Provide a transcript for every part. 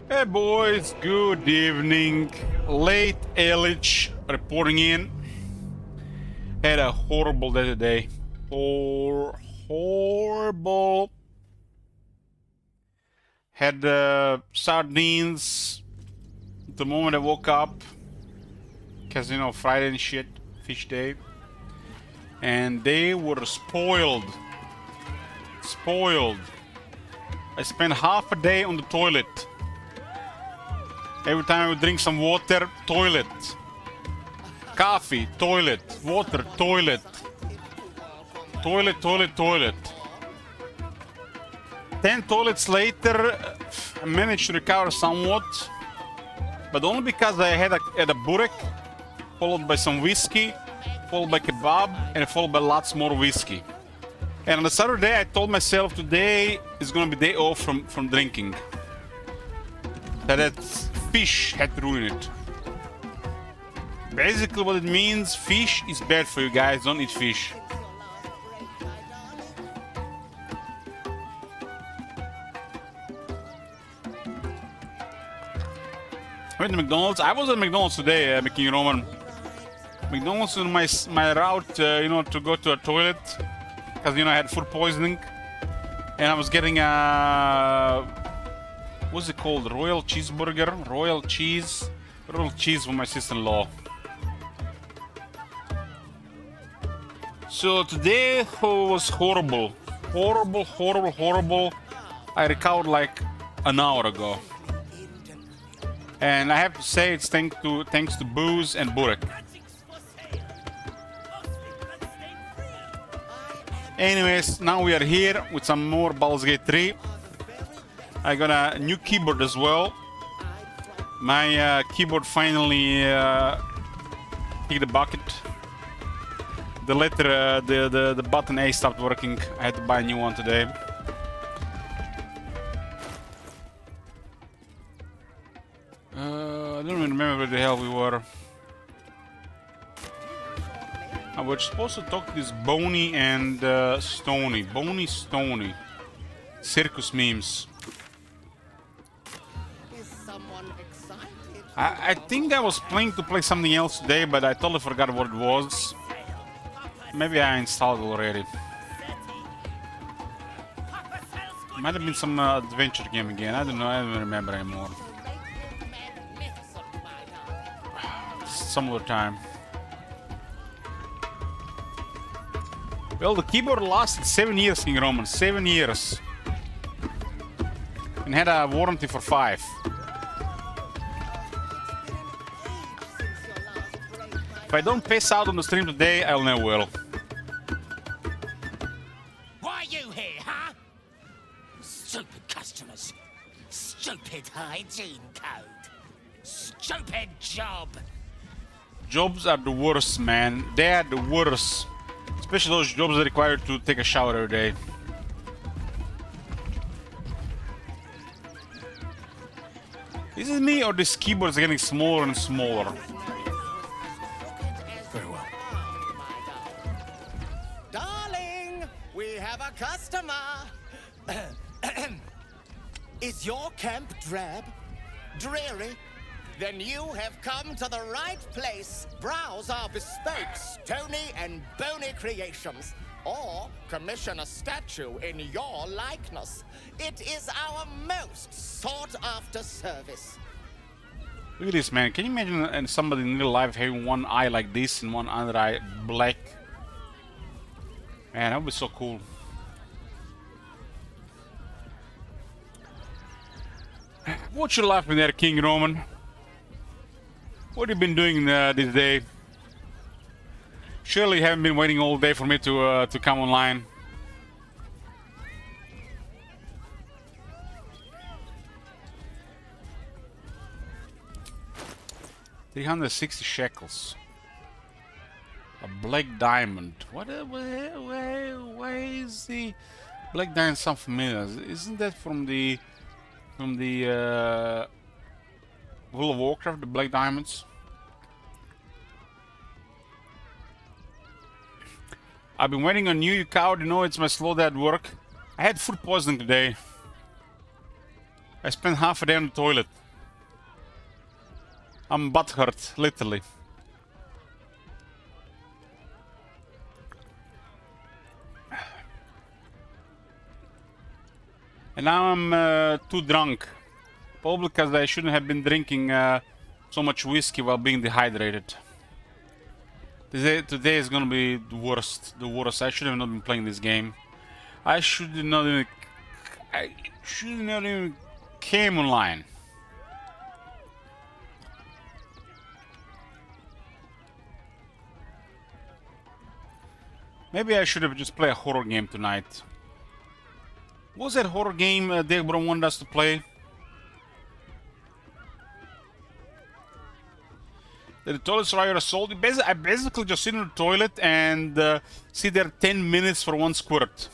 Hey boys, good evening. Late Elich reporting in. Had a horrible day today. Horrible. Had sardines the moment I woke up. Cause you know, Friday and shit, fish day. And they were spoiled. Spoiled. I spent half a day on the toilet. Every time I would drink some water, toilet. Coffee, toilet. Water, toilet. Toilet, toilet, toilet. 10 toilets later, I managed to recover somewhat. But only because I had a burek, followed by some whiskey, followed by kebab, and followed by lots more whiskey. And on the Saturday, I told myself today is gonna be day off from drinking. That fish had to ruin it. Basically what it means, fish is bad for you guys, don't eat fish. I went to McDonald's. I was at McDonald's today, King Roman. McDonald's in my route, you know, to go to a toilet. Because, you know, I had food poisoning. And I was getting a... what's it called? Royal cheeseburger? Royal cheese for my sister-in-law. So today was horrible. Horrible. I recovered like an hour ago. And I have to say it's thanks to booze and burek. Anyways, now we are here with some more Baldur's Gate 3. I got a new keyboard as well. My keyboard finally hit the bucket. The letter, the button A stopped working. I had to buy a new one today. I don't even remember where the hell we were. I was supposed to talk to this Boney and Stony. Boney, Stony. Circus memes. I think I was planning to play something else today, but I totally forgot what it was. Maybe I installed it already. Might have been some adventure game again. I don't know. I don't remember anymore. Some other time. Well, the keyboard lasted 7 years, King Roman. 7 years. And had a warranty for 5. If I don't pass out on the stream today, I'll never will. Why are you here, huh? Stupid customers. Stupid hygiene code. Stupid job. Jobs are the worst, man. They are the worst. Especially those jobs that require you to take a shower every day. Is it me or this keyboard is getting smaller and smaller? Very well. Darling, we have a customer. Is your camp drab? Dreary? Then you have come to the right place. Browse our bespoke stony and bony creations. Or commission a statue in your likeness. It is our most sought-after service. Look at this, man. Can you imagine somebody in real life having one eye like this and one other eye black? Man, that would be so cool. What you laughing there, King Roman? What have you been doing this day? Surely you haven't been waiting all day for me to come online. $360 a black diamond. What? Why is the black diamond sound familiar? Isn't that from the World of Warcraft, the black diamonds? I've been waiting on you, you coward. You know it's my slow day at work. I had food poisoning today. I spent half a day on the toilet. I'm butthurt, literally. And now I'm too drunk. Probably because I shouldn't have been drinking so much whiskey while being dehydrated. Today is gonna be the worst. The worst. I should have not been playing this game. I should not even. I should not even came online. Maybe I should have just played a horror game tonight. What was that horror game Debra wanted us to play? The toilet survivor assault. I basically just sit in the toilet and sit there 10 minutes for one squirt.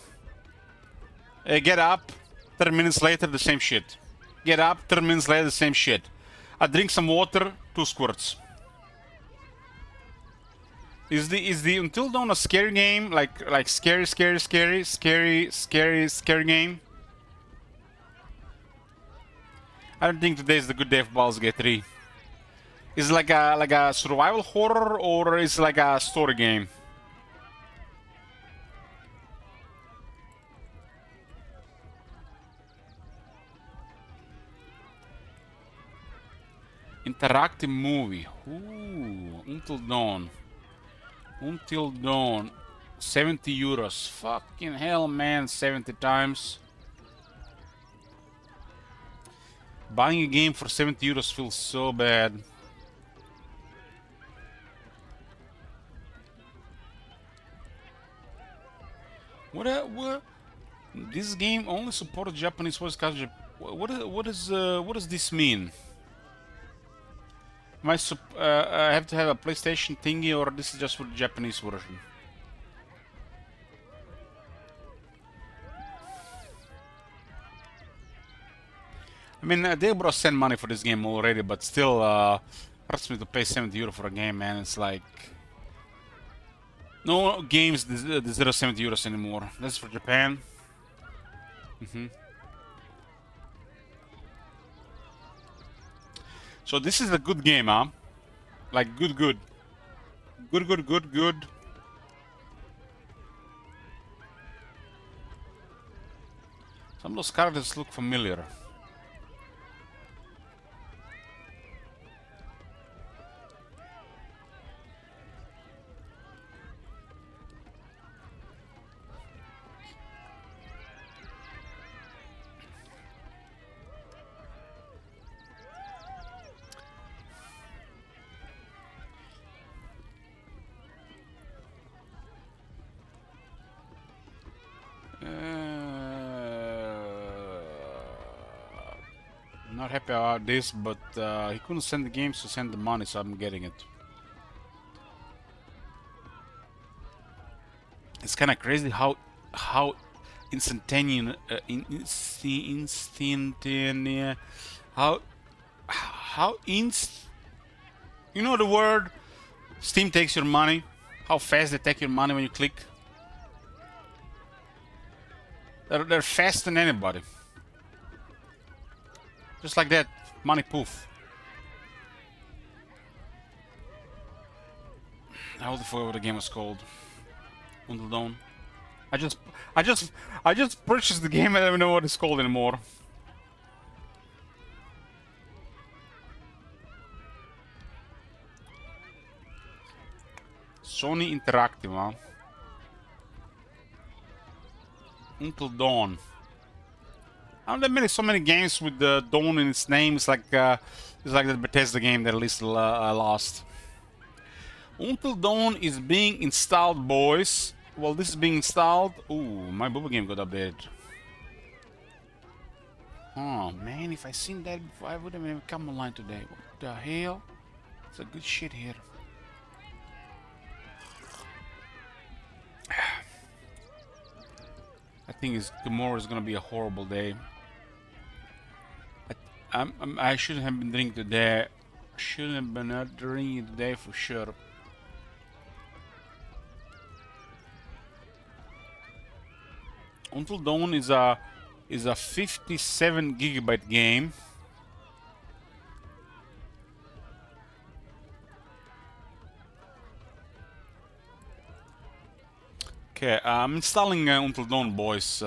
Get up, 30 minutes later, the same shit. Get up, 30 minutes later, the same shit. I drink some water, 2 squirts. Is the Until Dawn a scary game? Like scary game? I don't think today is the good day for Baldur's Gate 3. Is it like a survival horror or is it like a story game? Interactive movie. Ooh, Until Dawn. Until Dawn. 70 euros. Fucking hell, man. 70 times. Buying a game for 70 euros feels so bad. What? This game only supports Japanese voice cast. What does this mean? I have to have a PlayStation thingy, or this is just for the Japanese version? I mean, Debra sent money for this game already, but still hurts me to pay 70 euro for a game, man. It's like no games deserve 70 euros anymore. That's for Japan. So this is a good game, huh? Like good. Some of those characters look familiar. Not happy about this, but he couldn't send the games to send the money, so I'm getting it. It's kind of crazy how instantaneous, you know the word. Steam takes your money. How fast they take your money when you click. They're faster than anybody. Just like that, money poof. I already forgot what the game was called. Until Dawn. I just purchased the game. I don't know what it's called anymore. Sony Interactive, huh? Until Dawn. I don't admit so many games with the Dawn in its name. It's like the Bethesda game that at least lost. Until Dawn is being installed, boys. Well, this is being installed. Ooh, my booba game got updated. Oh man, if I seen that before, I would have even come online today. What the hell? It's a good shit here. I think tomorrow is gonna be a horrible day. I shouldn't have been drinking today. Shouldn't have been drinking today for sure. Until Dawn is is a 57 gigabyte game. Okay, I'm installing Until Dawn, boys.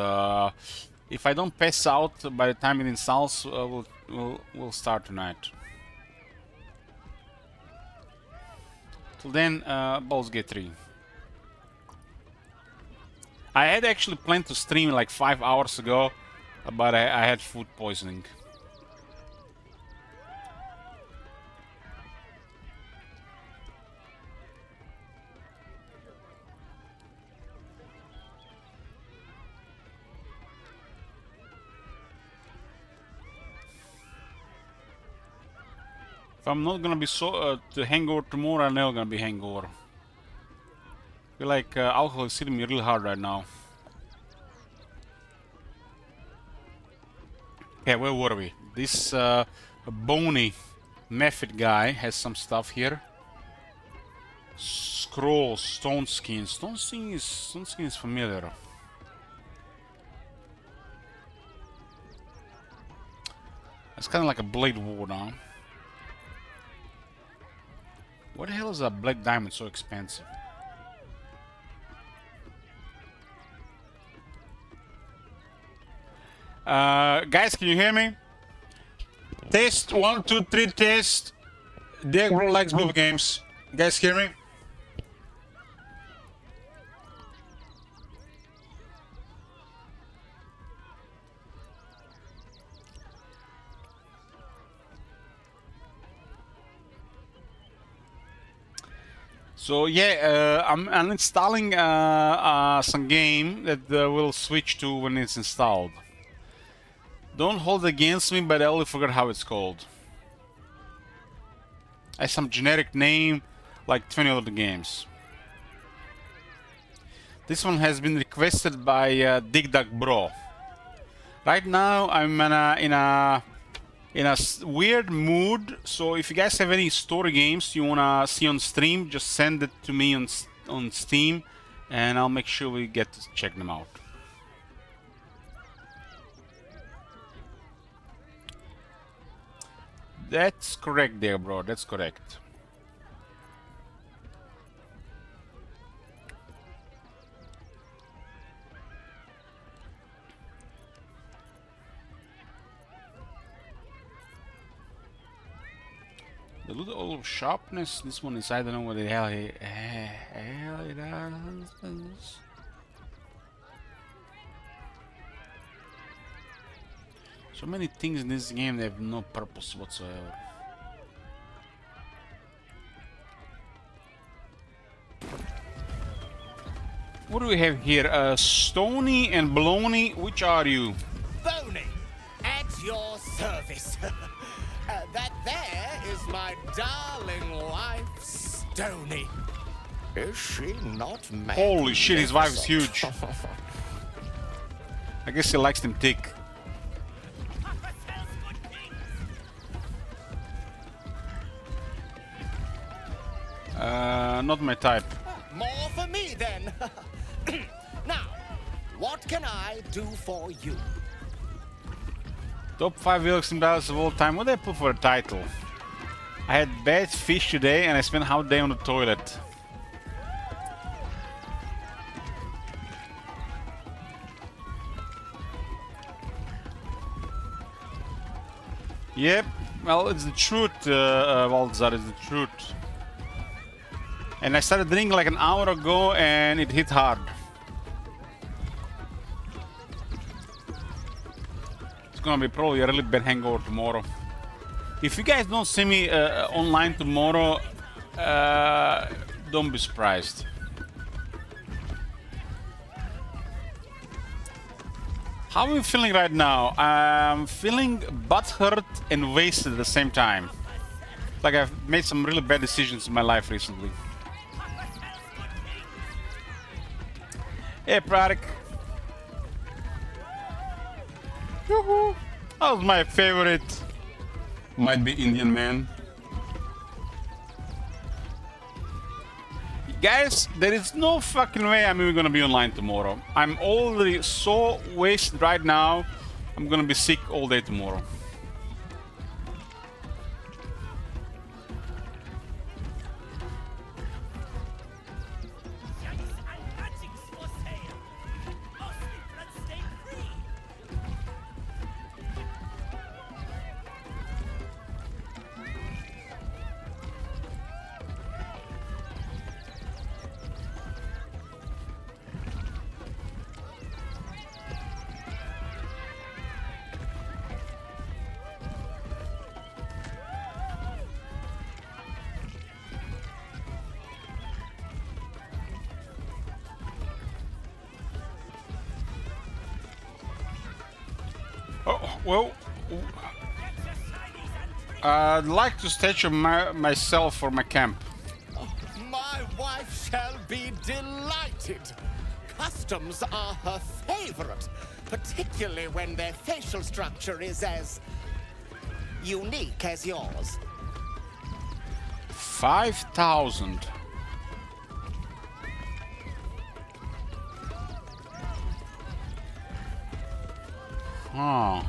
If I don't pass out by the time it installs, we'll start tonight. Till then, Baldur's Gate 3. I had actually planned to stream like 5 hours ago, but I had food poisoning. If I'm not gonna be to hangover tomorrow, I'm never gonna be hangover. I feel like alcohol is hitting me really hard right now. Okay, where were we? This bony method guy has some stuff here. Scrolls, stone skin. Stone skin is familiar. It's kind of like a blade war now. What the hell is a black diamond so expensive? Guys, can you hear me? Test 1, 2, 3. Test. Diego likes movie games. Guys, hear me? So yeah, I'm installing some game that will switch to when it's installed. Don't hold against me, but I only forgot how it's called. Has some generic name, like 20 other games. This one has been requested by Dig Dug Bro. Right now I'm in a weird mood, so if you guys have any story games you wanna see on stream, just send it to me on Steam, and I'll make sure we get to check them out. That's correct there, bro. That's correct. The little sharpness, this one is, I don't know what the hell it is. So many things in this game that have no purpose whatsoever. What do we have here? Stony and Baloney, which are you? Boney, at your service. That there is my darling wife, Stony. Is she not mad? Holy shit, his wife is huge. I guess he likes them thick. Not my type. More for me then. Now, what can I do for you? Top 5 Wilson battles of all time. What did I put for a title? I had bad fish today and I spent half the day on the toilet. Yep, well, it's the truth, Waldzar, it's the truth. And I started drinking like an hour ago and it hit hard. It's gonna be probably a really bad hangover tomorrow. If you guys don't see me online tomorrow, don't be surprised. How am I feeling right now? I'm feeling butthurt and wasted at the same time. Like I've made some really bad decisions in my life recently. Hey, Pratik. Yoo-hoo. That was my favorite. Might be Indian man. Guys, there is no fucking way I'm even gonna be online tomorrow. I'm already so wasted right now. I'm gonna be sick all day tomorrow. Oh, well, I'd like to statue myself for my camp. My wife shall be delighted. Customs are her favorite, particularly when their facial structure is as unique as yours. 5,000. Huh.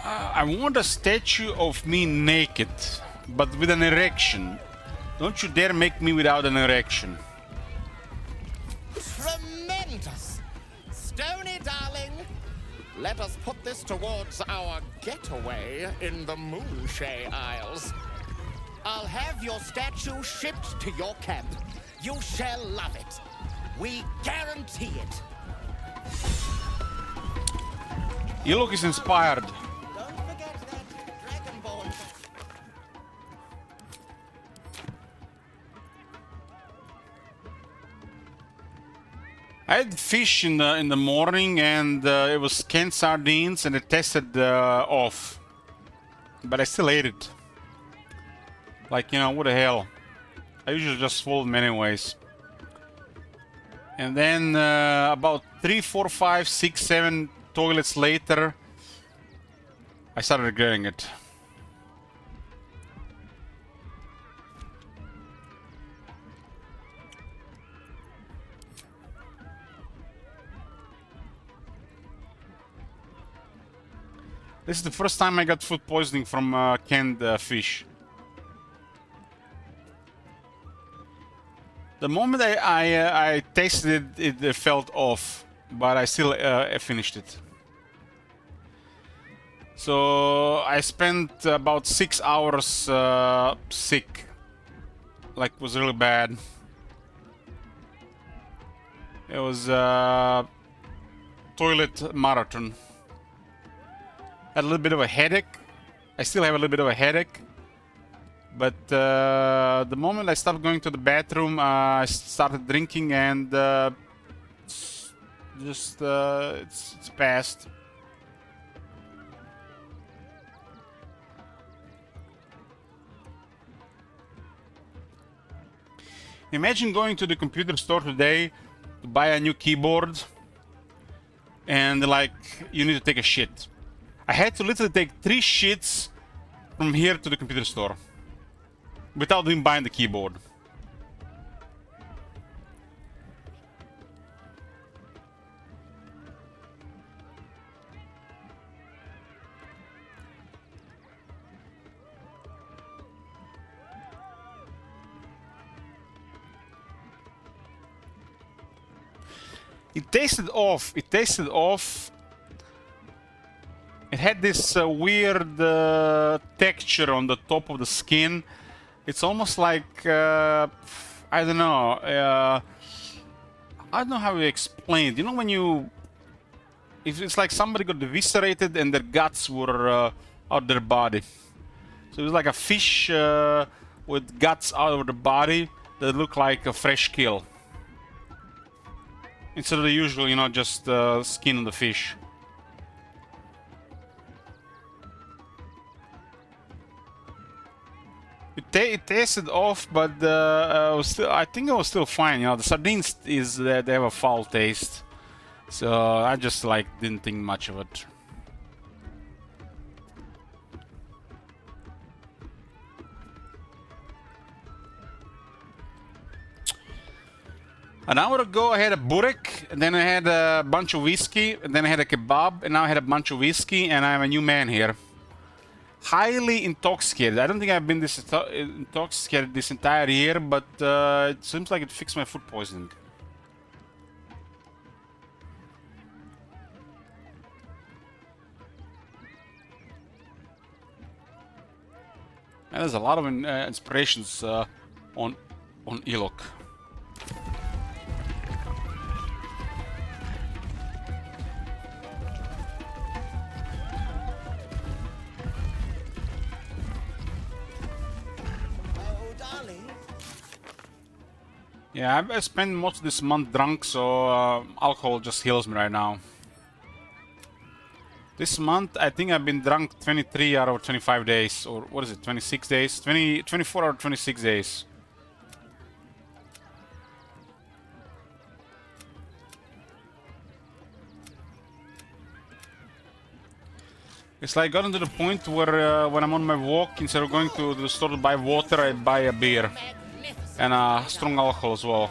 I want a statue of me naked, but with an erection. Don't you dare make me without an erection. Tremendous! Stony, darling, let us put this towards our getaway in the Moonshay Isles. I'll have your statue shipped to your camp. You shall love it. We guarantee it. You look is inspired. Don't forget that Dragonborn. I had fish in the morning, and it was canned sardines, and it tasted off, but I still ate it. Like, you know, what the hell? I usually just swallow them anyways. And then about 3, 4, 5, 6, 7 toilets later, I started regretting it. This is the first time I got food poisoning from canned fish. The moment I tasted it, it felt off, but I still finished it. So I spent about 6 hours sick, like it was really bad. It was a toilet marathon. Had a little bit of a headache. I still have a little bit of a headache. But the moment I stopped going to the bathroom, I started drinking, and it's passed. Imagine going to the computer store today to buy a new keyboard, and like you need to take a shit. I had to literally take 3 shits from here to the computer store without even buying the keyboard. It tasted off. It tasted off. It had this weird texture on the top of the skin. It's almost like I don't know. I don't know how to explain it. You know when you, if it's like somebody got eviscerated and their guts were out their body. So it was like a fish with guts out of the body that looked like a fresh kill. Instead of the usual, you know, just skin on the fish. It tasted off, but I think it was still fine. You know, the sardines they have a foul taste, so I just like didn't think much of it. An hour ago I had a burek, and then I had a bunch of whiskey, and then I had a kebab, and now I had a bunch of whiskey, and I'm a new man here. Highly intoxicated. I don't think I've been this intoxicated this entire year, but it seems like it fixed my food poisoning. And there's a lot of inspirations on Elok. Yeah, I spent most of this month drunk, so alcohol just heals me right now. This month, I think I've been drunk 23 out of 25 days, or what is it, 26 days? 24 out of 26 days. It's like gotten to the point where when I'm on my walk, instead of going to the store to buy water, I buy a beer. And strong alcohol as well.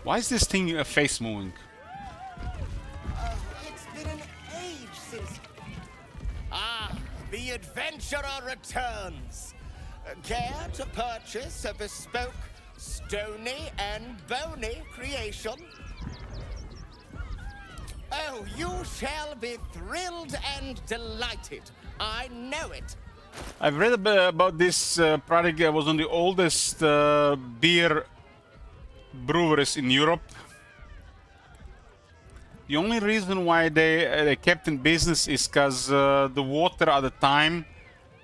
Why is this thing face moving? It's been an age since... Ah, the adventurer returns. Care to purchase a bespoke, stony and bony creation? Oh, you shall be thrilled and delighted. I know it. I've read a bit about this product. It was one of the oldest beer breweries in Europe. The only reason why they kept in business is because the water at the time,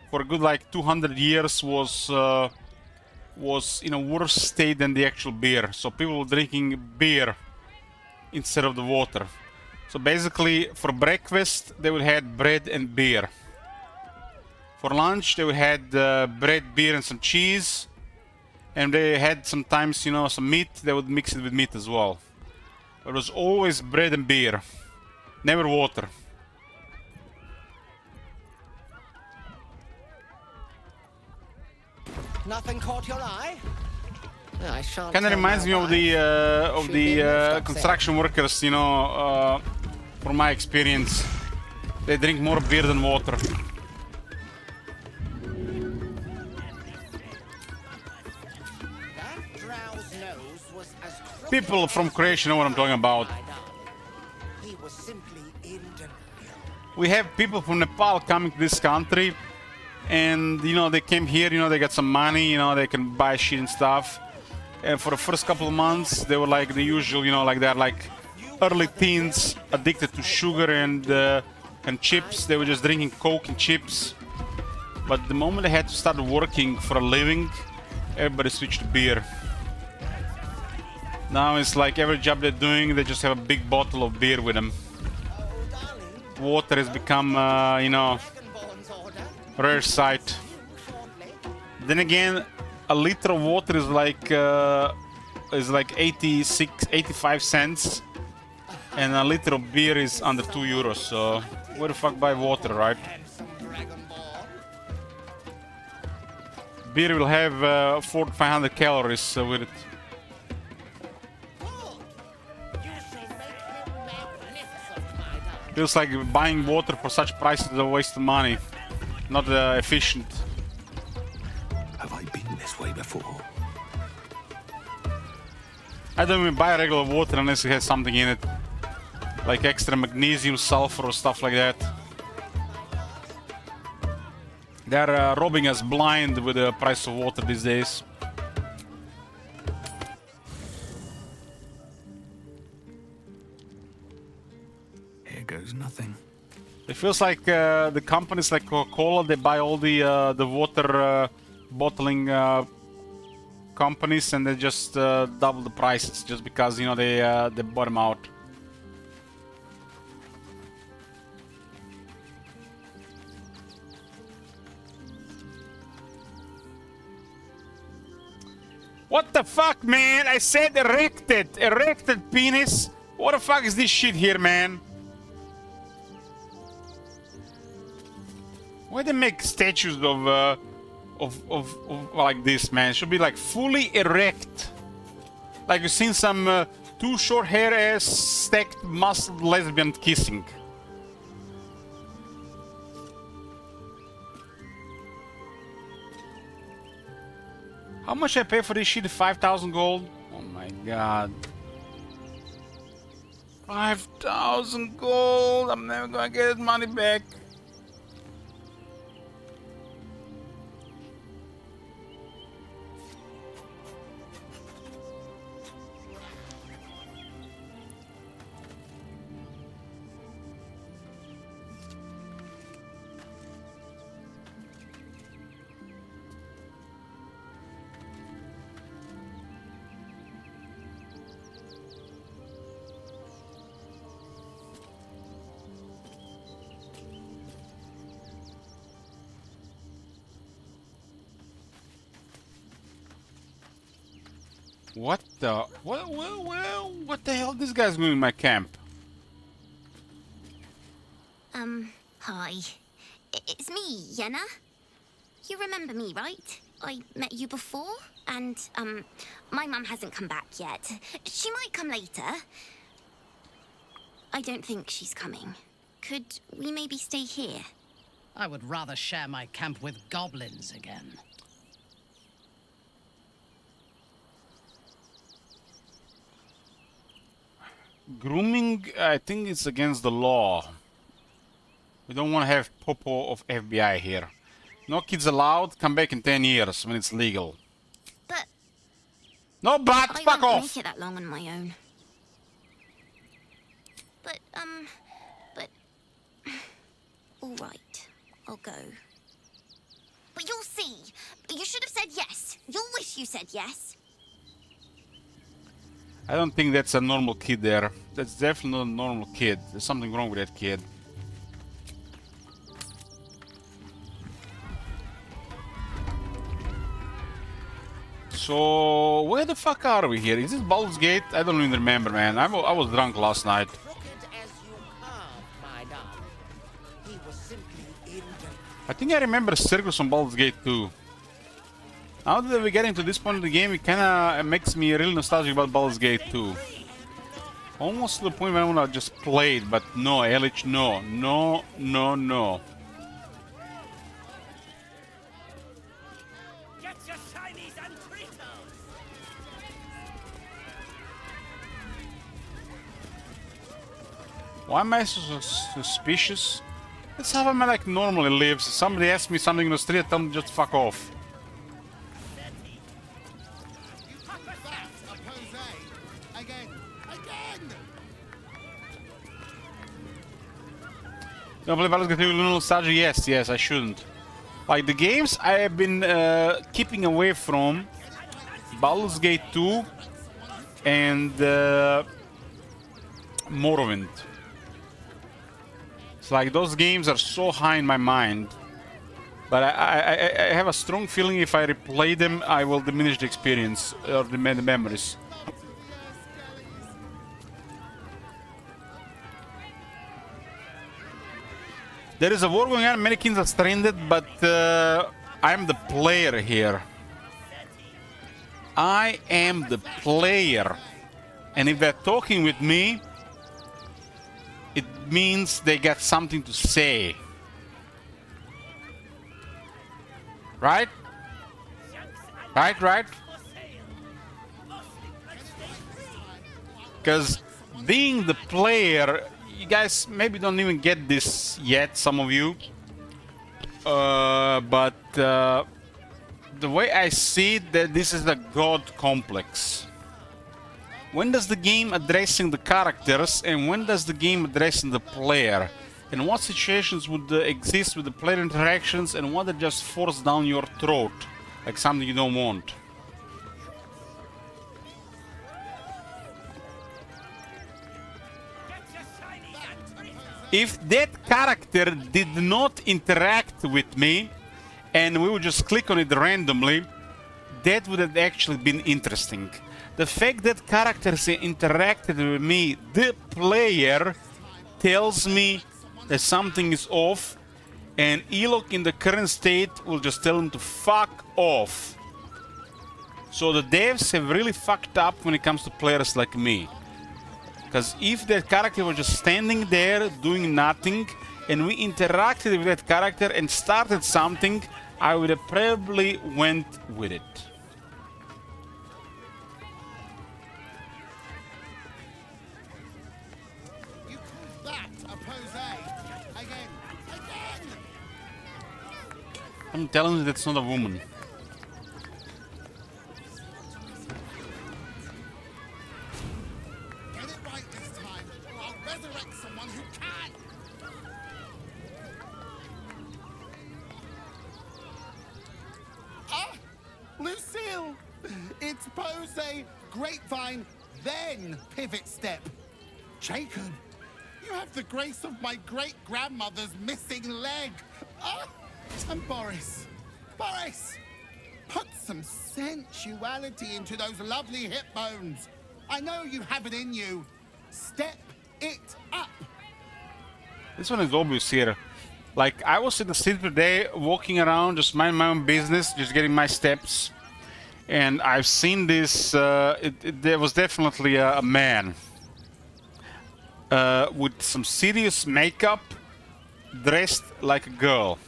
for a good like 200 years, was in a worse state than the actual beer. So people were drinking beer instead of the water. So basically, for breakfast, they would have bread and beer. For lunch, they would have bread, beer, and some cheese. And they had sometimes, you know, some meat. They would mix it with meat as well. It was always bread and beer, never water. Nothing caught your eye? I shan't. Kind of reminds me of the construction workers, you know. From my experience, they drink more beer than water. People from Croatia know what I'm talking about. We have people from Nepal coming to this country, and you know they came here. You know they got some money. You know they can buy shit and stuff. And for the first couple of months, they were like the usual. You know, like they're like early teens, addicted to sugar and chips. They were just drinking Coke and chips. But the moment they had to start working for a living, everybody switched to beer. Now it's like every job they're doing, they just have a big bottle of beer with them. Water has become, you know, rare sight. Then again, a liter of water is like 85 cents, and a liter of beer is under €2. So where the fuck buy water, right? Beer will have 400 to 500 calories with it. Feels like buying water for such prices is a waste of money, not efficient. Have I been this way before? I don't even buy regular water unless it has something in it, like extra magnesium, sulfur, or stuff like that. They're robbing us blind with the price of water these days. Here goes nothing. It feels like the companies like Coca-Cola, they buy all the water bottling companies, and they just double the prices just because, you know, they bought them out. What the fuck, man? I said erected penis. What the fuck is this shit here, man? Why they make statues of like this, man? It should be like fully erect. Like you've seen some two short hair ass stacked muscled lesbian kissing. How much I pay for this shit? 5,000 gold? Oh my god. 5,000 gold! I'm never gonna get his money back. What the? What the hell? This guy's doing in my camp. Hi. It's me, Yenna. You remember me, right? I met you before, and, my mum hasn't come back yet. She might come later. I don't think she's coming. Could we maybe stay here? I would rather share my camp with goblins again. Grooming, I think it's against the law. We don't want to have Popo of FBI here. No kids allowed. Come back in 10 years when it's legal. But No, but I fuck won't off. make it that long on my own. But, all right, I'll go. But you'll see. You should have said yes. You'll wish you said yes. I don't think that's a normal kid there. That's definitely not a normal kid. There's something wrong with that kid. So, where the fuck are we here? Is this Baldur's Gate? I don't even remember, man. I was drunk last night. Crooked as you carved, my darling. He was simply indifferent. I think I remember Circus on Baldur's Gate 2. Now that we're getting to this point of the game, it kinda makes me really nostalgic about Baldur's Gate 2. Almost to the point where I wanna just play it, but no, Elich, no. No, no, no. Get your shinies and Tritos! Why am I so suspicious? That's how I like normally lives. If somebody asks me something in the street, I tell them just fuck off. Don't play Baldur's Gate 2 little nostalgia? Yes, I shouldn't. Like the games I have been keeping away from, Baldur's Gate 2 and Morrowind. It's like those games are so high in my mind, but I have a strong feeling if I replay them, I will diminish the experience or the memories. There is a war going on, many kings are stranded, but I am the player here. I am the player. And if they're talking with me, it means they got something to say. Right? Right? Because being the player, you guys maybe don't even get this yet, some of you. But the way I see it, that this is a god complex. When does the game addressing the characters and when does the game addressing the player? And what situations would exist with the player interactions and what are just forced down your throat, like something you don't want? If that character did not interact with me and we would just click on it randomly, that would have actually been interesting. The fact that characters interacted with me, the player, tells me that something is off, and Elok in the current state will just tell him to fuck off. So the devs have really fucked up when it comes to players like me. Because if that character was just standing there doing nothing and we interacted with that character and started something, I would have probably went with it. You call that a pose? Again. I'm telling you that's not a woman. Get it right this time, or I'll resurrect someone who can! Ah! Lucille! It's pose, grapevine, then pivot step. Jacob, you have the grace of my great-grandmother's missing leg. Ah! And Boris, put some sensuality into those lovely hip bones. I know you have it in you. Step it up. This one is obvious here. Like, I was in the city today, walking around, just minding my own business, just getting my steps. And I've seen this, there was definitely a man. With some serious makeup, dressed like a girl.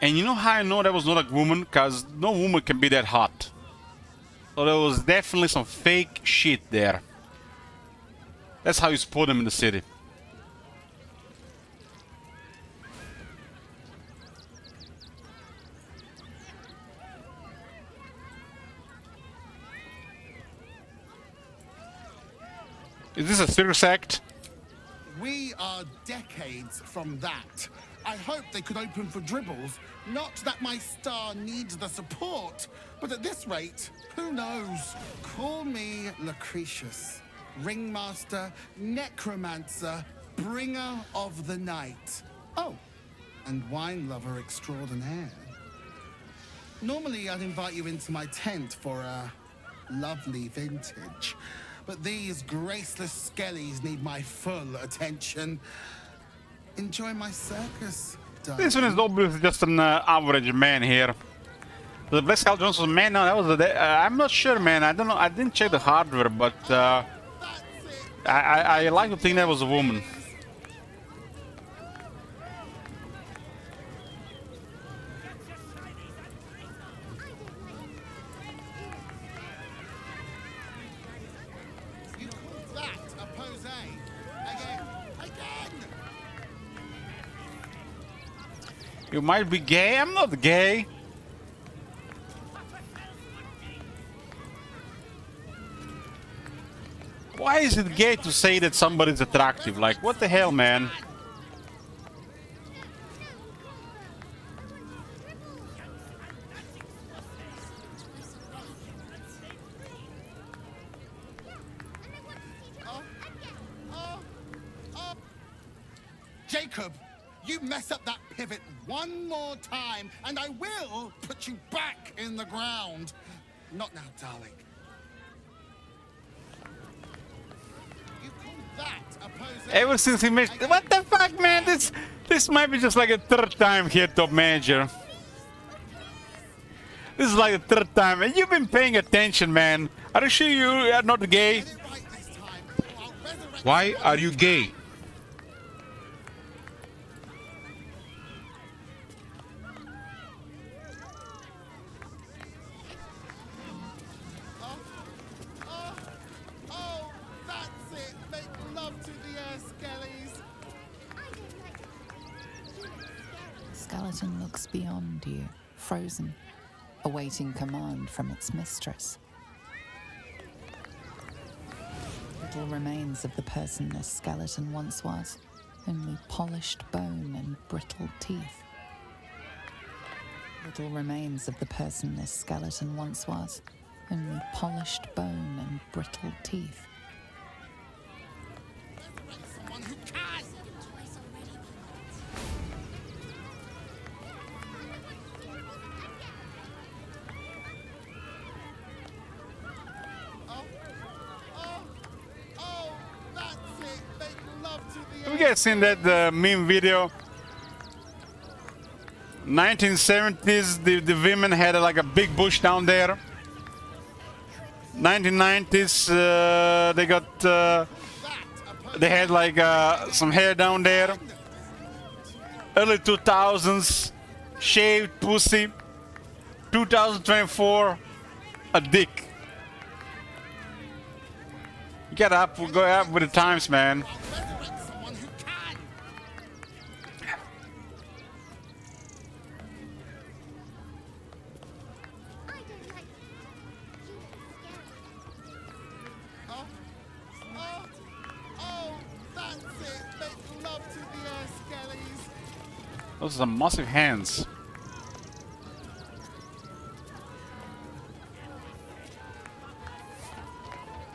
And you know how I know that was not a woman? Because no woman can be that hot. So there was definitely some fake shit there. That's how you spot them in the city. Is this a circus act? We are decades from that. I hope they could open for dribbles. Not that my star needs the support, but at this rate, who knows? Call me Lucretius, ringmaster, necromancer, bringer of the night. Oh, and wine lover extraordinaire. Normally, I'd invite you into my tent for a lovely vintage. But these graceless skellies need my full attention. Enjoy my circus, darling. This one is obviously just an average man here. The Black Skull Jones was a man. No, that was I'm not sure, man. I don't know. I didn't check the hardware, but I like to think that was a woman. You call that a pose? Again! You might be gay. I'm not gay. Why is it gay to say that somebody's attractive? Like, what the hell, man? Jacob, you mess up that pivot one more time, and I will put you back in the ground. Not now, darling. You call that a pose? Ever since he made... What the fuck, man? This might be just like a third time here, top manager. This is like the third time. And you've been paying attention, man. Are you sure you are not gay? Get it right this time, or I'll resurrect Why are you gay? Oh, that's it. Make love to the air, skellies. Skeleton looks beyond you, frozen, awaiting command from its mistress. Little remains of the person this skeleton once was, only polished bone and brittle teeth. Little remains of the person this skeleton once was, only polished bone and brittle teeth. Someone who can. Oh, that's it. Make love to the We guys seen that meme video? 1970s, the women had like a big bush down there. 1990s, they got they had like some hair down there. Early 2000s, shaved pussy. 2024, a dick. You gotta go up with the times, man. Resurrect someone who can. Oh, oh, oh, that's it. Make love to the air skellies. Those are massive hands.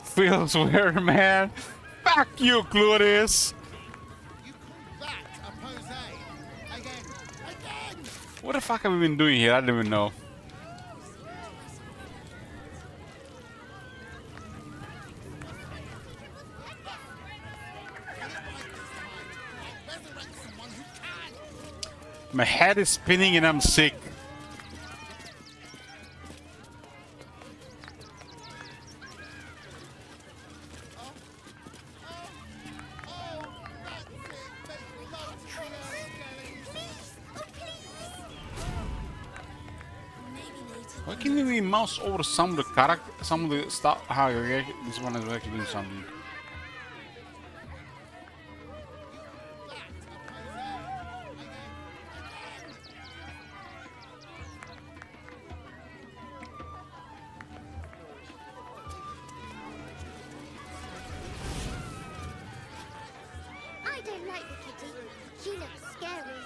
Feels weird, man. Fuck you, Claudius. You call that a pose? Again. What the fuck have we been doing here? I don't even know. Resurrect someone who can. My head is spinning and I'm sick. Why can we mouse over some of the character, some of the stuff? How this one is actually doing something. I don't like the kitty. She looks scary.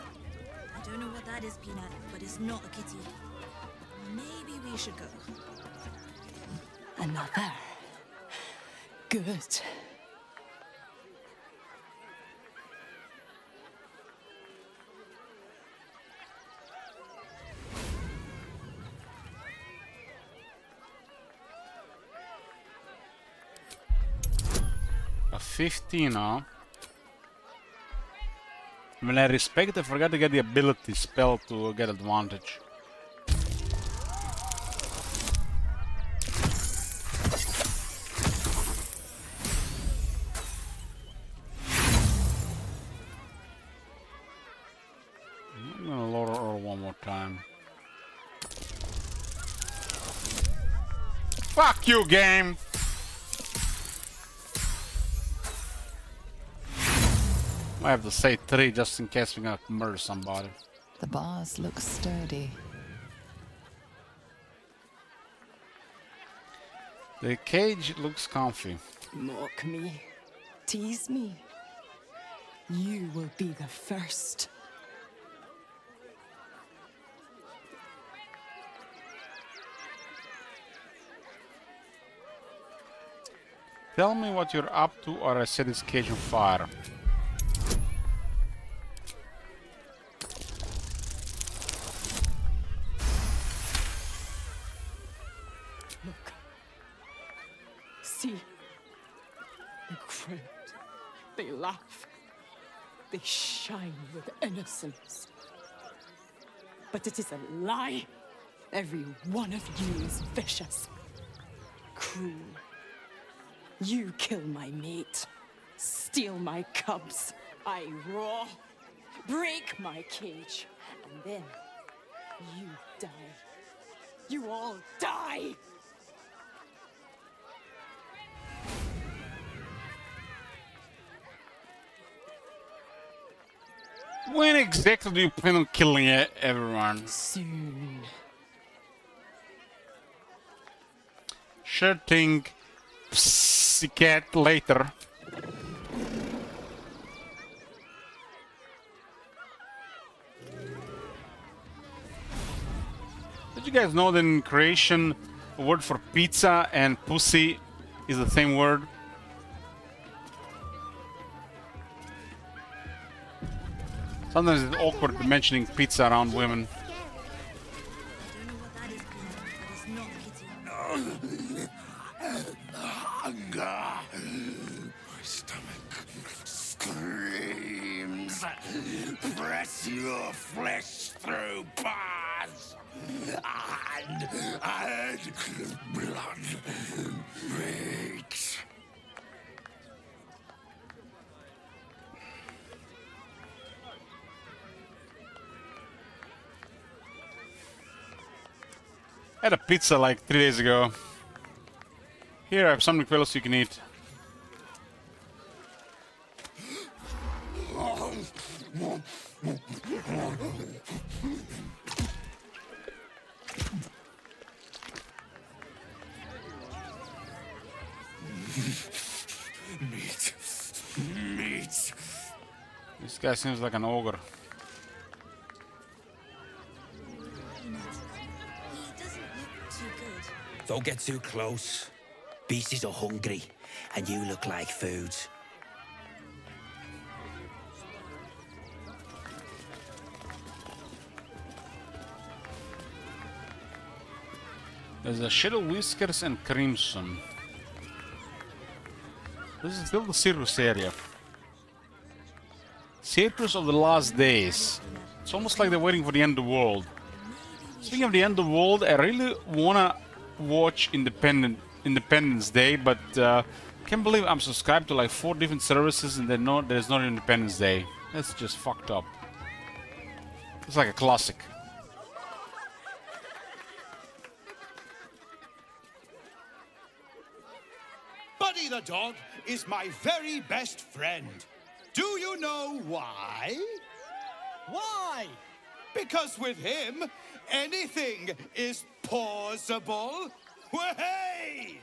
I don't know what that is, Peanut, but it's not a kitty. Maybe we should go. Another. Good. A 15, huh? When I respect, I forgot to get the ability spell to get advantage. I'm gonna load her one more time. Fuck you, game! I have to say 3 just in case we're gonna murder somebody. The bars look sturdy. The cage looks comfy. Mock me. Tease me. You will be the first. Tell me what you're up to or I set this cage on fire. Look. See. The crowd. They laugh. They shine with innocence. But it is a lie. Every one of you is vicious. Cruel. You kill my mate. Steal my cubs. I roar. Break my cage. And then you die. You all die! When exactly do you plan on killing everyone? Soon. Sure thing. Pussycat later. Did you guys know that in creation, a word for pizza and pussy is the same word? Sometimes it's awkward mentioning pizza around women. I don't know what that is, Peanut, but it's not a kitty. Hunger. My stomach screams. Press your flesh through bars. And blood reeks. I had a pizza like 3 days ago. Here, I have something else you can eat. Meat. Meat. This guy seems like an ogre. He doesn't look too good. Don't get too close. Beasties are hungry, and you look like food. There's a Shadow Whiskers and Crimson. This is still the Cirrus area. Circus of the Last Days. It's almost like they're waiting for the end of the world. Speaking of the end of the world, I really wanna watch Independence Day, but can't believe I'm subscribed to like 4 different services and there's not Independence Day. That's just fucked up. It's like a classic. Buddy the dog is my very best friend. Do you know why? Why? Because with him, anything is possible. Way!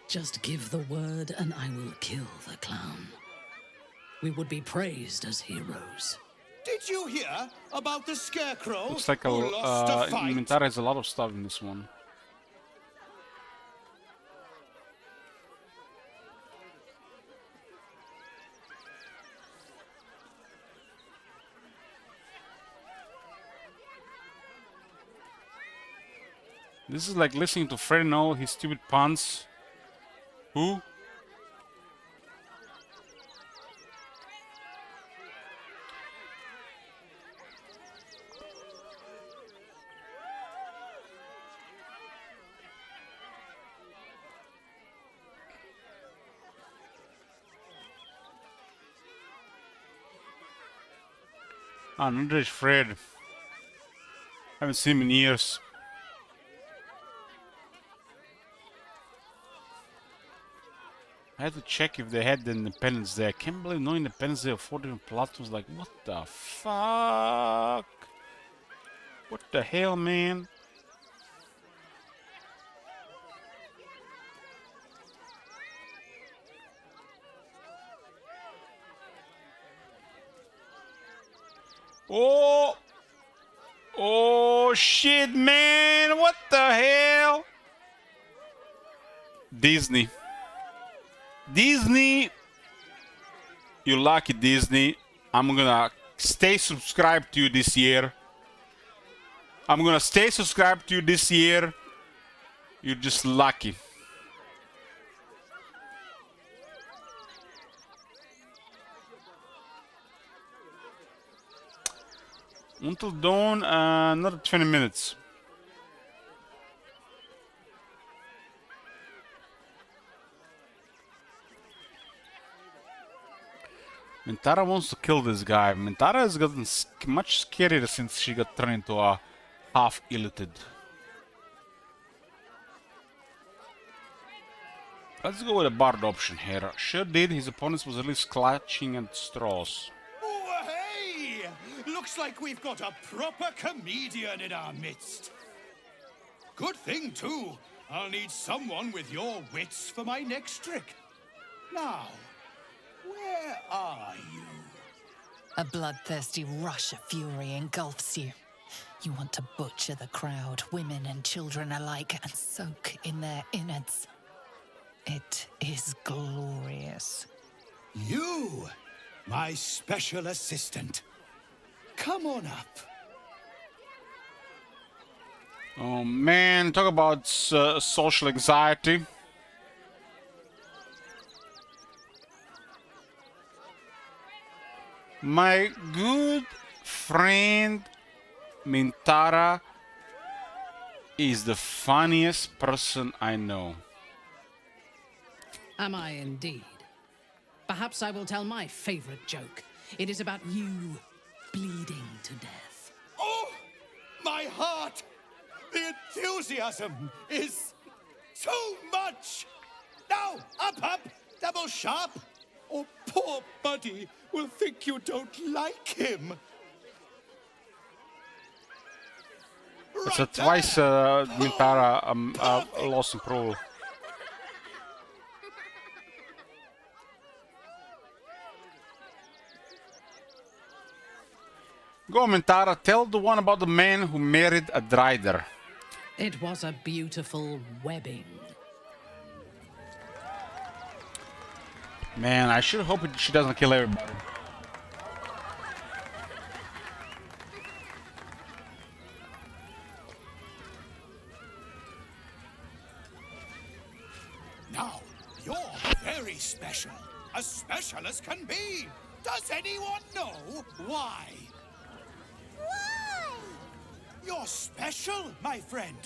Just give the word and I will kill the clown. We would be praised as heroes. Did you hear about the scarecrow Looks like who lost a fight? Mintara has a lot of stuff in this one. This is like listening to Freddy and all his stupid puns. Who? Ah, another is Fred. Haven't seen him in years. I had to check if they had the Independence Day. I can't believe no Independence Day of 4 different platforms. Like, what the fuck? What the hell, man? Oh! Oh, shit, man! What the hell? Disney. Disney, you lucky Disney. I'm gonna stay subscribed to you this year. I'm gonna stay subscribed to you this year. You're just lucky. Until dawn, another 20 minutes. Mintara wants to kill this guy. Mintara has gotten much scarier since she got turned into a half-illithid. Let's go with a Bard option here. Sure did, his opponents was at least clutching at straws. Oh, hey! Looks like we've got a proper comedian in our midst. Good thing, too. I'll need someone with your wits for my next trick. Now, where are you? A bloodthirsty rush of fury engulfs you. You want to butcher the crowd, women and children alike, and soak in their innards. It is glorious. You, my special assistant. Come on up. Oh man, talk about social anxiety. My good friend Mintara is the funniest person I know. Am I indeed? Perhaps I will tell my favorite joke. It is about you bleeding to death. Oh, my heart! The enthusiasm is too much! Now, up, double sharp, or poor Buddy will think you don't like him. So twice Mintara lost in pro. Go, Mintara, tell the one about the man who married a Drider. It was a beautiful webbing. Man, I should hope she doesn't kill everybody. Now, you're very special. As special as can be. Does anyone know why? Why? You're special, my friend.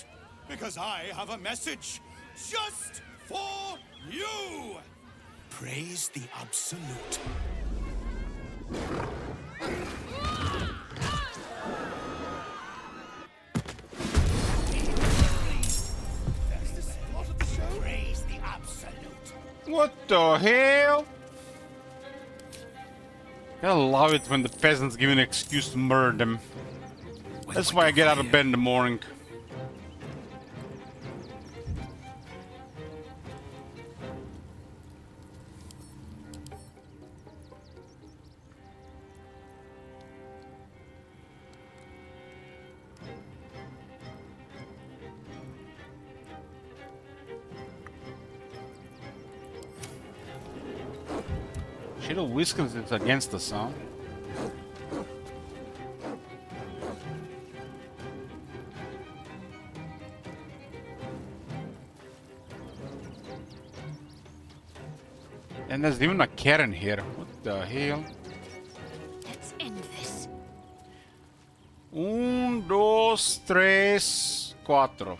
Because I have a message just for you. Praise the Absolute. Praise the Absolute. What the hell? I love it when the peasants give an excuse to murder them. That's why I get out of bed in the morning. Shadow Whiskers is against us, huh? And there's even a Karen here. What the hell? Let's end this. 1, 2, 3, 4.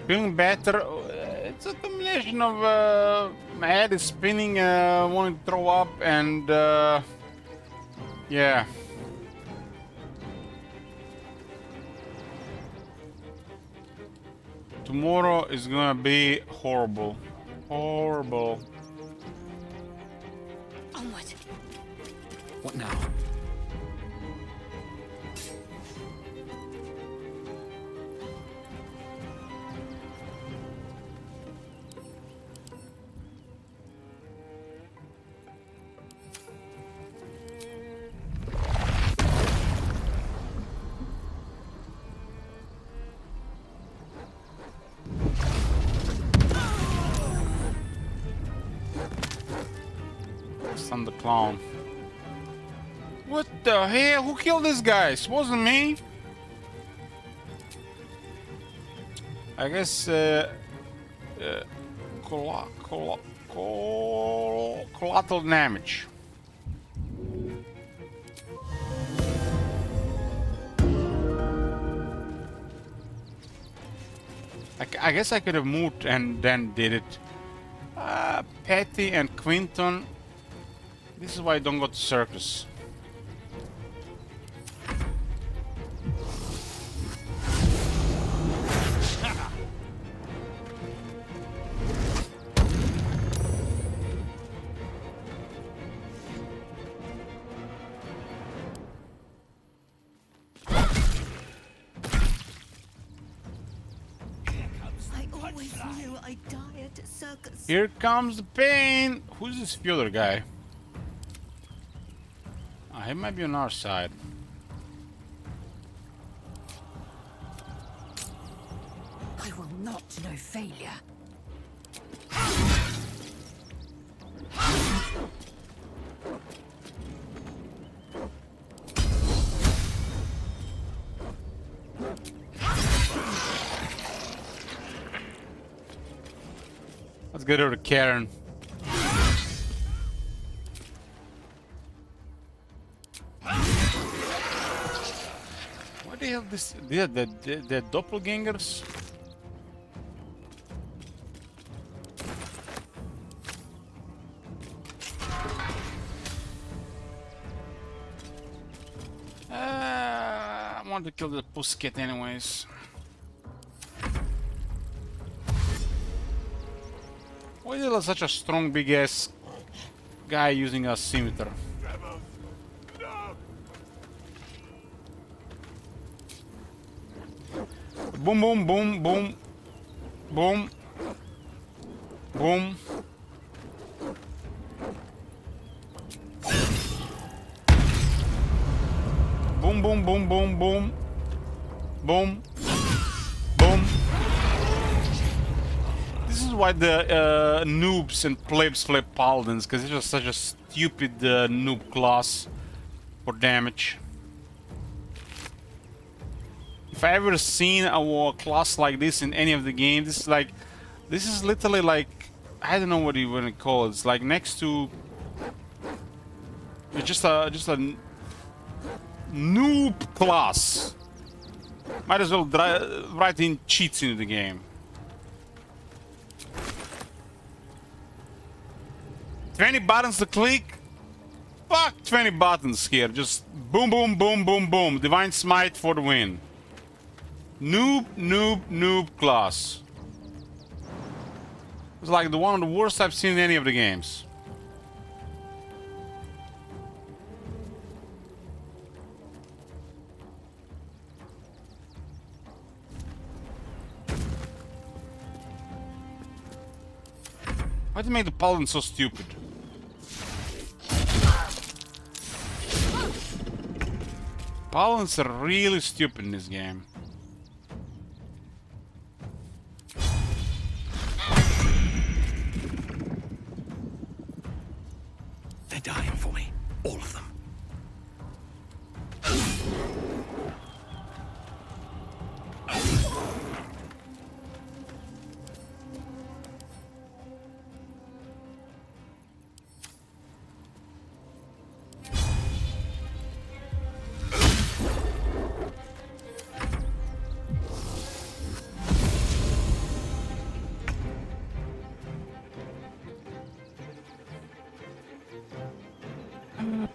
Feeling better. It's a combination of my head is spinning, wanting to throw up, and yeah. Tomorrow is gonna be horrible. Horrible. Onward. What now? Son the clown. What the hell? Who killed these guys? Wasn't me. I guess collateral damage. I guess I could have moved and then did it. Patty and Quinton. This is why I don't go to circus. I always knew I'd die at a circus. Here comes the pain. Who's this Fielder guy? He might be on our side. I will not know failure. get rid of Karen. What the hell this? The doppelgangers? I want to kill the pussycat anyways. Why is there such a strong big ass guy using a scimitar? Boom, boom, boom, boom, boom, boom. Boom, boom, boom, boom, boom, boom, boom. This is why the noobs and plebs play paladins, because it's just such a stupid noob class for damage. If I ever seen a class like this in any of the games, this is literally like, I don't know what you want to call it. It's like next to just a noob class. Might as well write in cheats into the game. 20 buttons to click? Fuck 20 buttons here. Just boom, boom, boom, boom, boom. Divine Smite for the win. Noob, noob, noob class. It's like one of the worst I've seen in any of the games. Why do you make the paladin so stupid? Paladins are really stupid in this game. They're dying for me. All of them.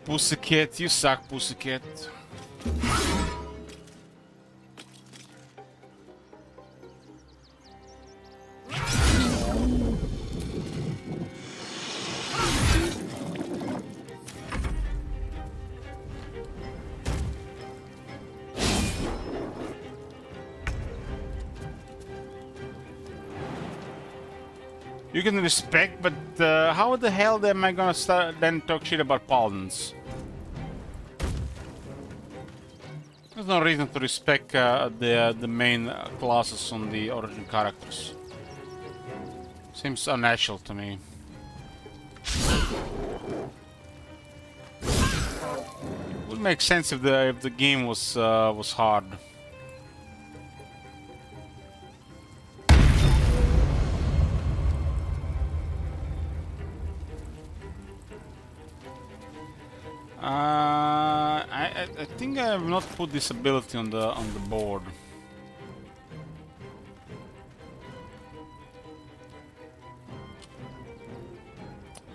Pussycat, you suck, Pussycat. You can respect, but how the hell am I gonna start then talk shit about paladins? There's no reason to respect the main classes on the origin characters. Seems unnatural to me. Would make sense if the game was hard. I think I have not put this ability on the board.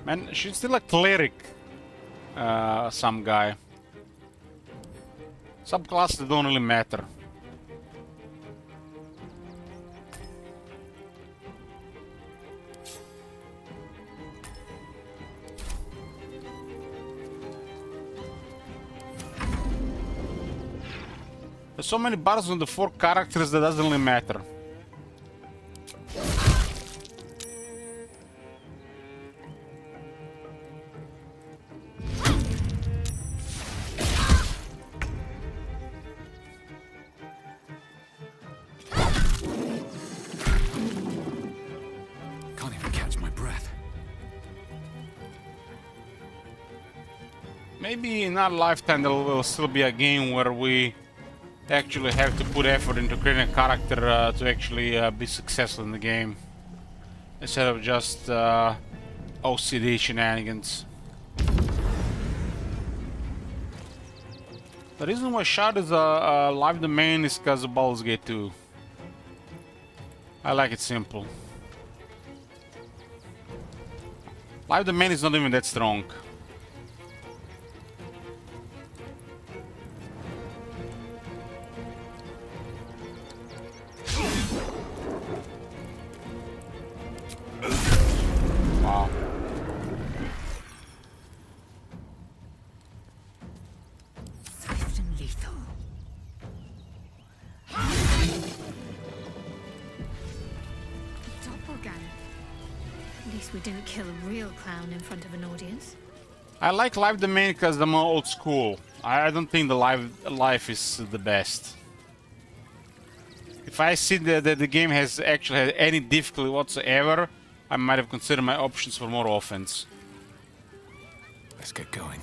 Man, she's still a cleric. Some guy. Subclasses don't really matter. There's so many battles on the 4 characters that doesn't really matter. Can't even catch my breath. Maybe in our lifetime there will still be a game where we actually have to put effort into creating a character to actually be successful in the game. instead of just OCD shenanigans. The reason why Shard is a live domain is because of Baldur's Gate 2. I like it simple. Live domain is not even that strong. Wow. Swift and lethal. Doppelganger. At least we didn't kill a real clown in front of an audience. I like live domain because I'm more old school. I don't think the life is the best. If I see that the game has actually had any difficulty whatsoever, I might have considered my options for more offense. Let's get going.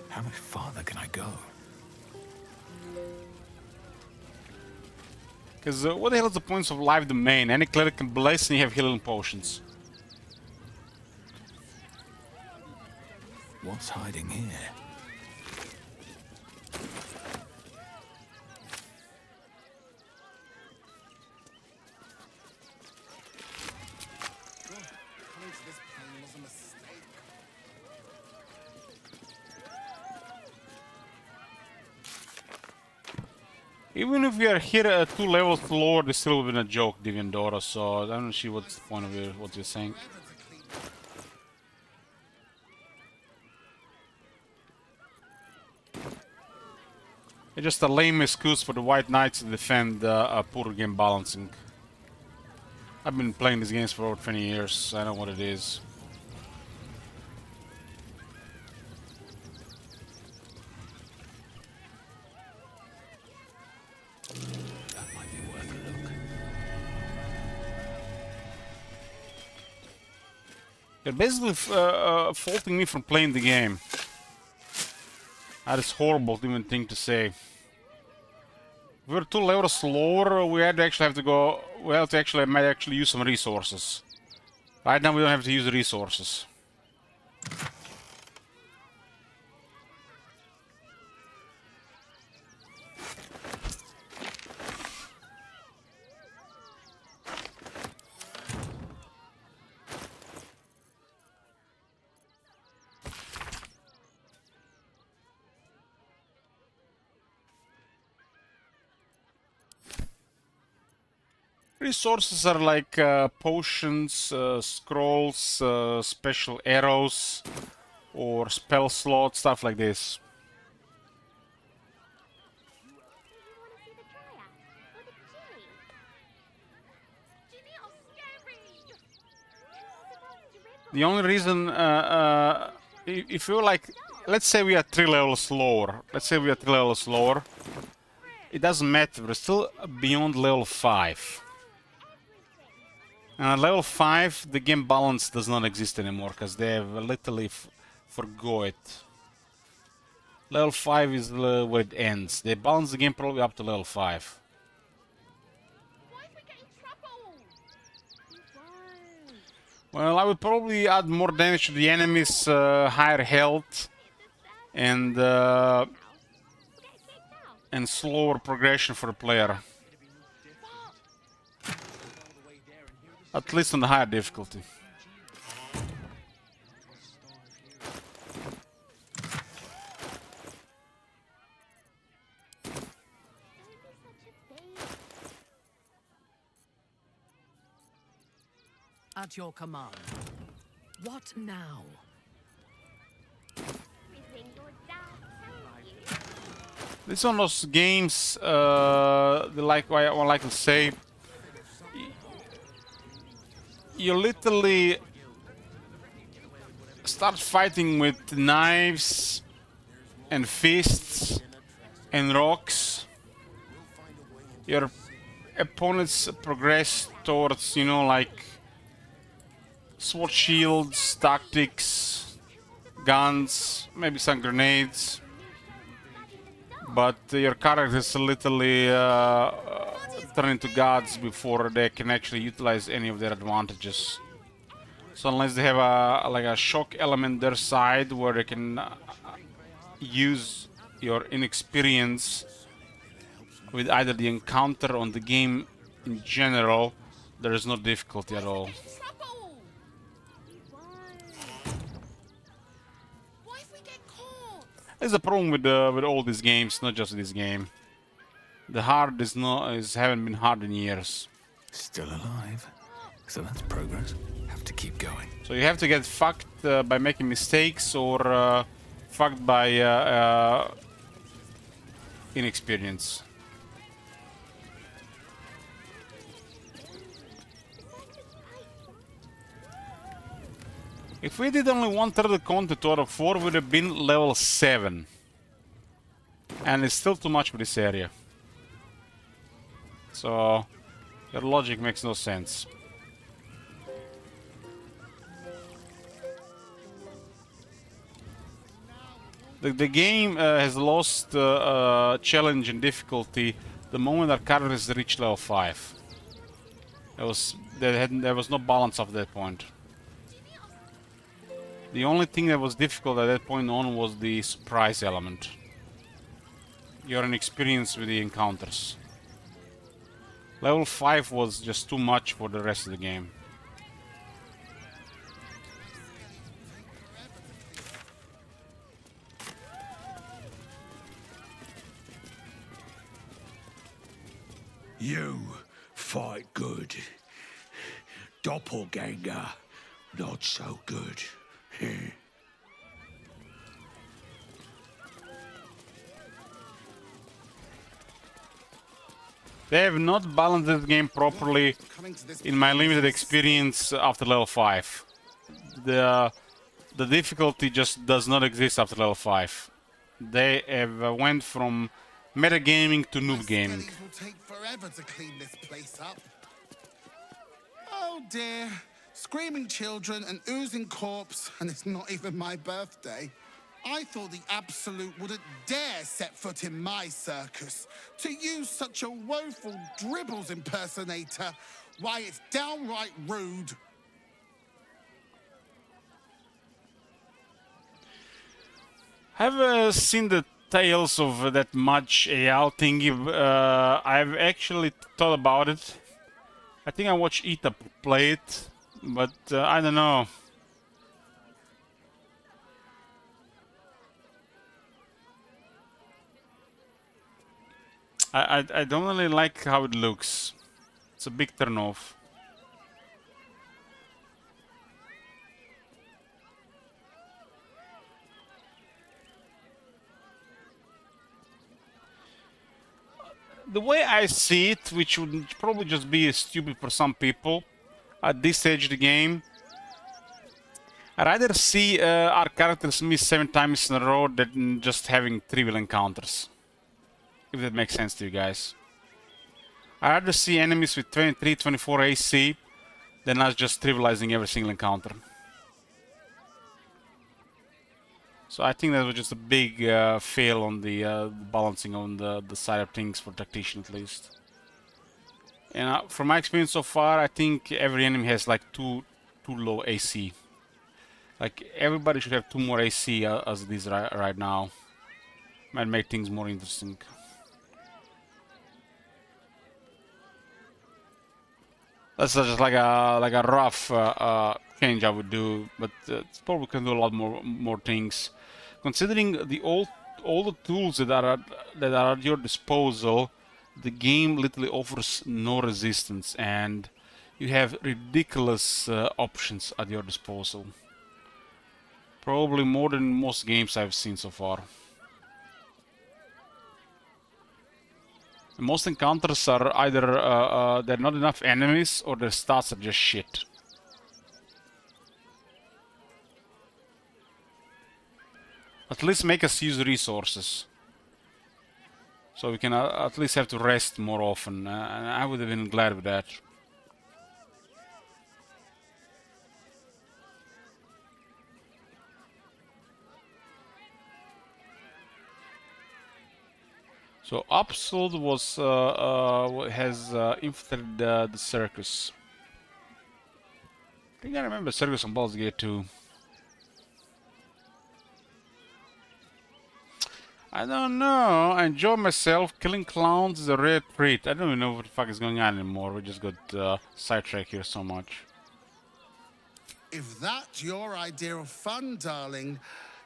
How much farther can I go? Because what the hell is the point of live domain? Any cleric can bless and you have healing potions. What's hiding here? Coming to this plane was a mistake. Even if we are here at 2 levels lower, this still would have been a joke, Diviandora, so I don't see what's the point of what you're saying. It's just a lame excuse for the White Knights to defend poor game balancing. I've been playing these games for over 20 years, I know what it is. That might be worth a look. You're basically faulting me from playing the game. That is horrible to even think to say. If we're 2 levels lower, we had to actually have to go. We have to actually might actually use some resources. Right now we don't have to use the resources. Resources are like potions, scrolls, special arrows, or spell slots, stuff like this. The only reason, if you like, let's say we are 3 levels lower. Let's say we are 3 levels lower. It doesn't matter. We're still beyond level 5. And at level 5, the game balance does not exist anymore, because they have literally forgo it. Level 5 is where it ends. They balance the game probably up to level 5. Well, I would probably add more damage to the enemies, higher health, and slower progression for the player. At least on the higher difficulty. At your command. What now? This is one of those games, like I like to say, you literally start fighting with knives and fists and rocks. Your opponents progress towards, you know, like sword shields, tactics, guns, maybe some grenades, but your characters literally turn into gods before they can actually utilize any of their advantages. So unless they have a like a shock element their side where they can use your inexperience with either the encounter or the game in general, there is no difficulty at all. There's a problem with all these games, not just this game. The hard haven't been hard in years. Still alive. So that's progress. Have to keep going. So you have to get fucked by making mistakes or fucked by inexperience. If we did only 1/3 of the content out of 4, we would have been level 7. And it's still too much for this area. So your logic makes no sense. The game has lost challenge and difficulty the moment our characters reach level 5. There was no balance at that point. The only thing that was difficult at that point on was the surprise element. You're inexperienced with the encounters. Level 5 was just too much for the rest of the game. You fight good. Doppelganger, not so good. They have not balanced this game properly in my limited experience after level 5. The difficulty just does not exist after level 5. They have went from metagaming to noob gaming. It will take forever to clean this place up. Oh dear. Screaming children, an oozing corpse, and it's not even my birthday. I thought the Absolute wouldn't dare set foot in my circus. To use such a woeful Dribbles impersonator, why, it's downright rude. I've seen the tales of that Mudge AL thingy. I've actually thought about it. I think I watched Ita play it, but I don't know. I don't really like how it looks. It's a big turn off. The way I see it, which would probably just be stupid for some people at this stage of the game, I'd rather see our characters miss 7 times in a row than just having trivial encounters. If that makes sense to you guys. I'd rather see enemies with 23, 24 AC than us just trivializing every single encounter. So I think that was just a big fail on the balancing on the side of things for tactician at least. And from my experience so far, I think every enemy has like too low AC. Like everybody should have 2 more AC as it is right now. Might make things more interesting. That's just like a rough change I would do, but it's probably can do a lot more things. Considering all the tools that are at your disposal, the game literally offers no resistance, and you have ridiculous options at your disposal. Probably more than most games I've seen so far. Most encounters are either there are not enough enemies or their stats are just shit. At least make us use resources. So we can at least have to rest more often. And I would have been glad with that. So Absolute was has infiltrated the circus. I think I remember circus on Baldur's Gate 2. I don't know. I enjoy myself. Killing clowns is a rare treat. I don't even know what the fuck is going on anymore. We just got sidetracked here so much. If that's your idea of fun, darling,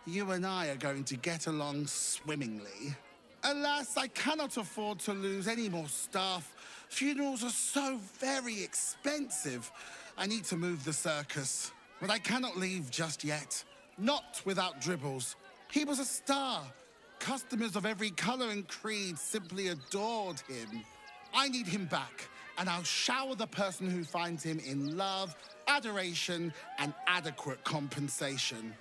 you and I are going to get along swimmingly. Alas, I cannot afford to lose any more staff. Funerals are so very expensive. I need to move the circus, but I cannot leave just yet. Not without Dribbles. He was a star. Customers of every color and creed simply adored him. I need him back, and I'll shower the person who finds him in love, adoration, and adequate compensation.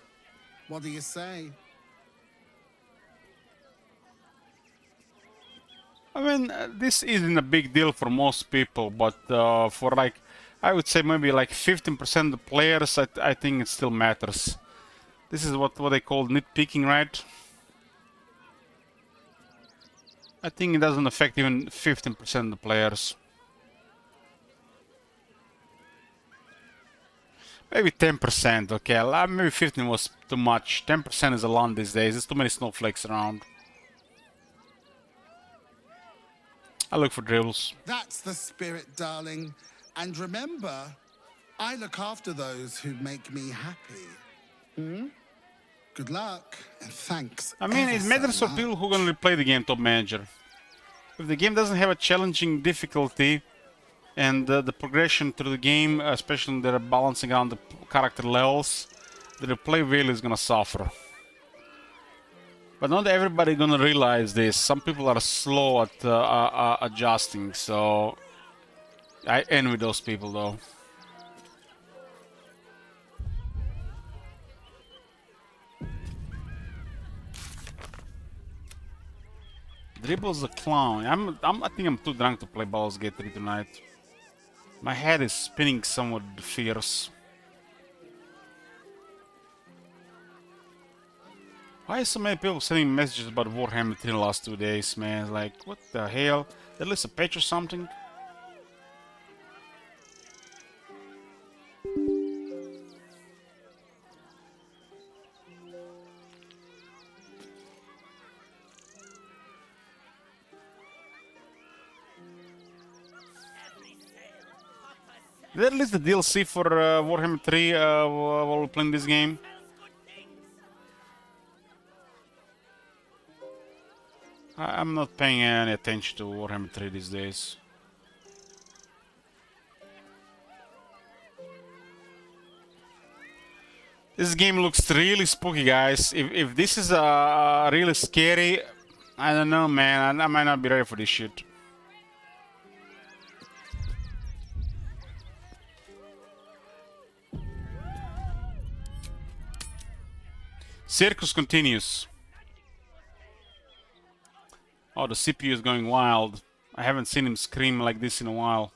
What do you say? I mean, this isn't a big deal for most people, but for like, I would say maybe like 15% of the players, I think it still matters. This is what they call nitpicking, right? I think it doesn't affect even 15% of the players. Maybe 10%, okay, maybe 15 was too much. 10% is a lot these days, there's too many snowflakes around. I look for dribbles. That's the spirit, darling. And remember, I look after those who make me happy. Hmm? Good luck, and thanks. I mean, it matters for people who are gonna play the game, Top Manager. If the game doesn't have a challenging difficulty, and the progression through the game, especially when they're balancing around the character levels, the replay value is gonna suffer. But not everybody gonna realize this. Some people are slow at adjusting, so I envy those people though. Dribble's a clown. I think I'm too drunk to play Baldur's Gate 3 tonight. My head is spinning somewhat fierce. Why is so many people sending messages about Warhammer 3 the last 2 days, man? Like, what the hell? At least a patch or something? Is that at least the DLC for Warhammer 3 while we're playing this game? I'm not paying any attention to Warhammer 3 these days. This game looks really spooky, guys. If this is really scary, I don't know, man. I might not be ready for this shit. Circus continues. Oh, the CPU is going wild. I haven't seen him scream like this in a while.